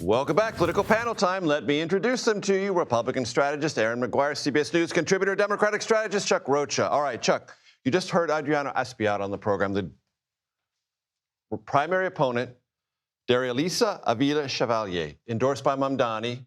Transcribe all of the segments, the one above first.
Welcome back. Political panel time. Let me introduce them to you. Republican strategist Erin Maguire, CBS News contributor, Democratic strategist Chuck Rocha. All right, Chuck, you just heard Adriano Espaillat on the program. The primary opponent, Darelisa Avila Chevalier, endorsed by Mamdani.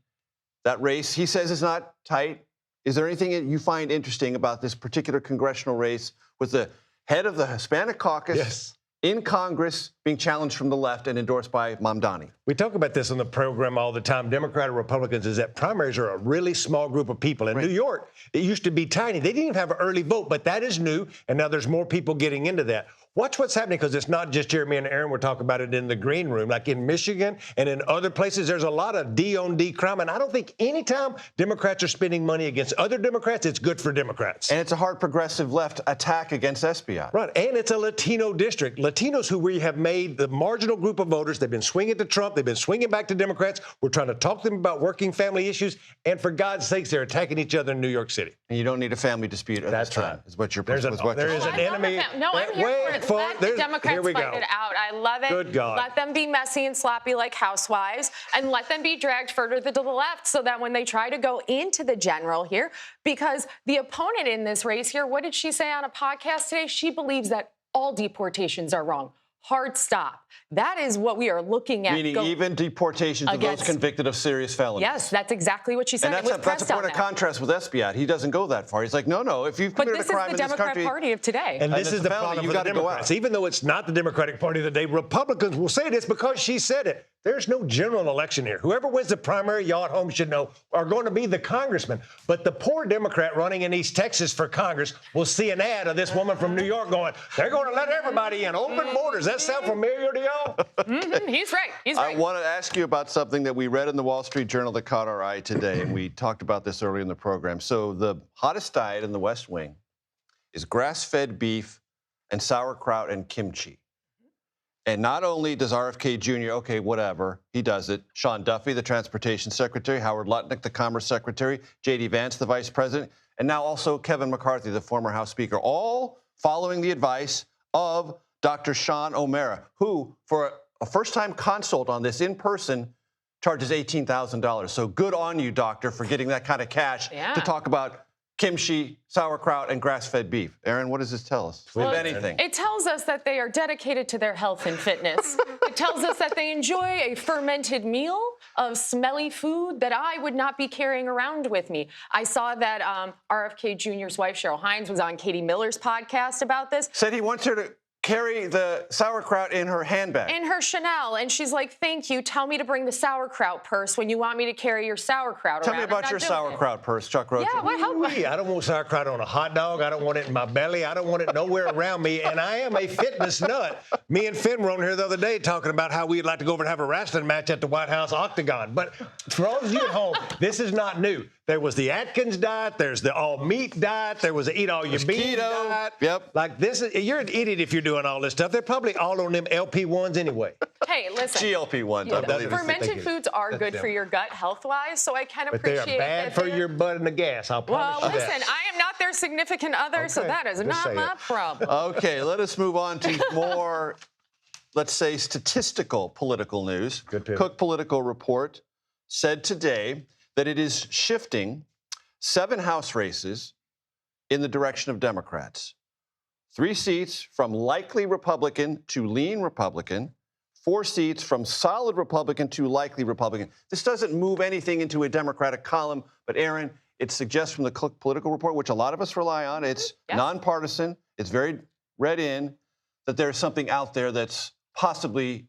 That race, he says, is not tight. Is there anything you find interesting about this particular congressional race with the head of the Hispanic caucus in Congress being challenged from the left and endorsed by Mamdani? We talk about this on the program all the time, Democrat or Republicans, is that primaries are a really small group of people. In New York, it used to be tiny. They didn't even have an early vote, but that is new, and now there's more people getting into that. Watch what's happening, because it's not just Jeremy and Erin. We're talking about it in the green room. Like in Michigan and in other places, there's a lot of D-on-D crime, and I don't think anytime Democrats are spending money against other Democrats, it's good for Democrats. And it's a hard progressive left attack against Espaillat. Right, and it's a Latino district. Latinos who we have made the marginal group of voters. They've been swinging to Trump. They've been swinging back to Democrats. We're trying to talk to them about working family issues, and for God's sakes, they're attacking each other in New York City. And you don't need a family dispute at this time, is what you're saying. There is an enemy. No, I'm here for it. Let the Democrats fight it out. I love it. Good God. Let them be messy and sloppy like housewives, and let them be dragged further to the left so that when they try to go into the general here, because the opponent in this race here, what did she say on a podcast today? She believes that all deportations are wrong. Hard stop. That is what we are looking at. Meaning even deportations of those convicted of serious felonies. Yes, that's exactly what she said. And that's a point of contrast with Espaillat. He doesn't go that far. He's like, no, if you've committed a crime in this country. But this is the Democrat Party of today. And this is the problem for the Democrats. Even though it's not the Democratic Party of the day, Republicans will say this because she said it. There's no general election here. Whoever wins the primary, y'all at home should know, are going to be the congressman. But the poor Democrat running in East Texas for Congress will see an ad of this woman from New York going, they're going to let everybody in. Open borders. That sound familiar to y'all? He's right. He's right. I want to ask you about something that we read in the Wall Street Journal that caught our eye today, and we talked about this earlier in the program. So the hottest diet in the West Wing is grass-fed beef and sauerkraut and kimchi. And not only does RFK Jr., okay, whatever, he does it. Sean Duffy, the Transportation Secretary, Howard Lutnick, the Commerce Secretary, J.D. Vance, the Vice President, and now also Kevin McCarthy, the former House Speaker, all following the advice of Dr. Sean O'Mara, who, for a first-time consult on this in person, charges $18,000. So good on you, doctor, for getting that kind of cash to talk about kimchi, sauerkraut, and grass-fed beef. Erin, what does this tell us, if anything? It tells us that they are dedicated to their health and fitness. It tells us that they enjoy a fermented meal of smelly food that I would not be carrying around with me. I saw that RFK Jr.'s wife, Cheryl Hines, was on Katie Miller's podcast about this. Said he wants her to carry the sauerkraut in her handbag. In her Chanel. And she's like, thank you. Tell me to bring the sauerkraut purse when you want me to carry your sauerkraut around. Tell me about your sauerkraut purse, Chuck Rocha. Yeah, what help? I don't want sauerkraut on a hot dog. I don't want it in my belly. I don't want it nowhere around me. And I am a fitness nut. Me and Finn were on here the other day talking about how we'd like to go over and have a wrestling match at the White House Octagon. But for all of you at home, this is not new. There was the Atkins diet. There's the all-meat diet. There was the eat-all-you-beans diet. Yep. Like this, you're an idiot if you're doing all this stuff. They're probably all on them LP1s anyway. Hey, listen. GLP-1s, I believe. Fermented foods are good for your gut health-wise, so I can appreciate that. But they are bad for your butt and the gas, I'll promise you that. Well, listen, I am not their significant other, so that is not my problem. Okay, let us move on to more, let's say, statistical political news. Cook Political Report said today that it is shifting 7 House races in the direction of Democrats. 3 seats from likely Republican to lean Republican, 4 seats from solid Republican to likely Republican. This doesn't move anything into a Democratic column, but Erin, it suggests from the Cook Political Report, which a lot of us rely on, it's nonpartisan, it's very read in, that there's something out there that's possibly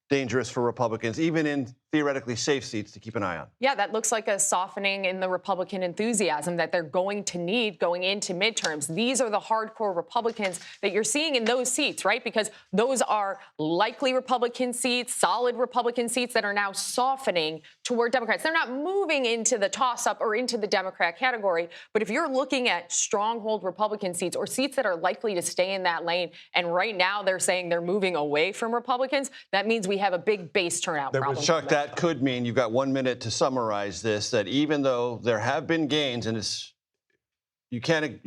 dangerous for Republicans, even in theoretically safe seats to keep an eye on. Yeah, that looks like a softening in the Republican enthusiasm that they're going to need going into midterms. These are the hardcore Republicans that you're seeing in those seats, right? Because those are likely Republican seats, solid Republican seats that are now softening toward Democrats. They're not moving into the toss-up or into the Democrat category. But if you're looking at stronghold Republican seats or seats that are likely to stay in that lane, and right now they're saying they're moving away from Republicans, that means we have a big base turnout problem. Chuck, that could mean, you've got 1 minute to summarize this, that even though there have been gains, and you can't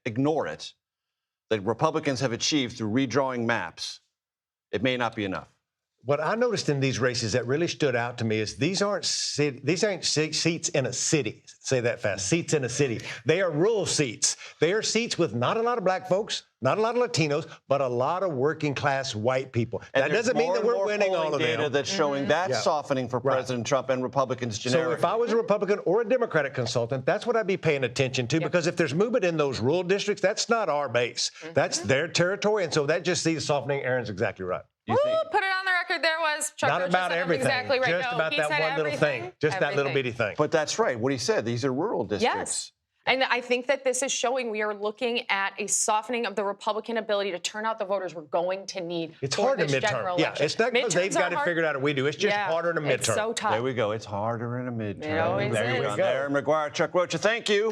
ignore it, that Republicans have achieved through redrawing maps, it may not be enough. What I noticed in these races that really stood out to me is these aren't seats in a city. Say that fast. Seats in a city. They are rural seats. They are seats with not a lot of black folks, not a lot of Latinos, but a lot of working class white people. And that doesn't mean that we're winning all of data them. that's showing that softening for President Trump and Republicans generically. So if I was a Republican or a Democratic consultant, that's what I'd be paying attention to, because if there's movement in those rural districts, that's not our base. That's their territory. And so that just sees softening. Erin's exactly right. Put it on the record. There was Chuck Not Rocha about said everything. exactly right. Just No, about he that said one little everything. thing. Just that little bitty thing. But that's right. What he said, these are rural districts. Yes. And I think that this is showing we are looking at a softening of the Republican ability to turn out the voters we're going to need. It's for hard in this midterm. general Yeah, election. it's not because they've got it figured out, we do. It's just harder in a midterm. It's so tough. There we go. It's harder in a midterm. It always There is. you go. Erin Maguire, Chuck Rocha, thank you.